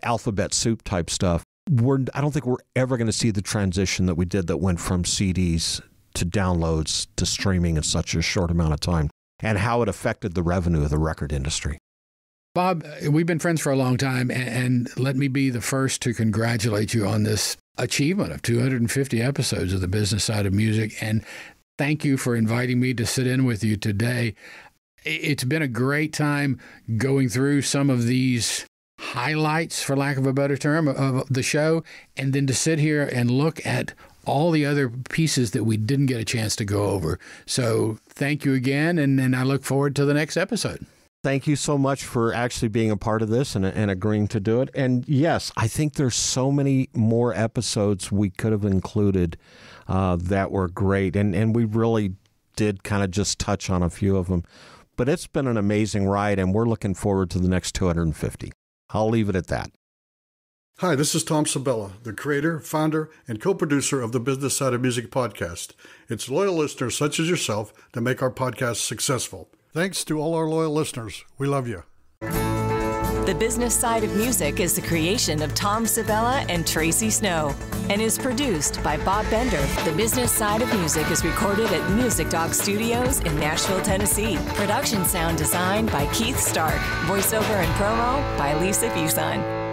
alphabet soup type stuff. I don't think we're ever going to see the transition that we did that went from CDs to downloads to streaming in such a short amount of time, and how it affected the revenue of the record industry. Bob, we've been friends for a long time, and let me be the first to congratulate you on this achievement of 250 episodes of The Business Side of Music, and thank you for inviting me to sit in with you today. It's been a great time going through some of these highlights, for lack of a better term, of the show, and then to sit here and look at all the other pieces that we didn't get a chance to go over. So thank you again, and I look forward to the next episode. Thank you so much for actually being a part of this and agreeing to do it. And yes, I think there's so many more episodes we could have included that were great. And we really did kind of just touch on a few of them. But it's been an amazing ride, and we're looking forward to the next 250. I'll leave it at that. Hi, this is Tom Sabella, the creator, founder, and co-producer of the Business Side of Music podcast. It's loyal listeners such as yourself that make our podcast successful. Thanks to all our loyal listeners. We love you. The Business Side of Music is the creation of Tom Sabella and Tracy Snow and is produced by Bob Bender. The Business Side of Music is recorded at Music Dog Studios in Nashville, Tennessee. Production sound design by Keith Stark. Voiceover and promo by Lisa Fuson.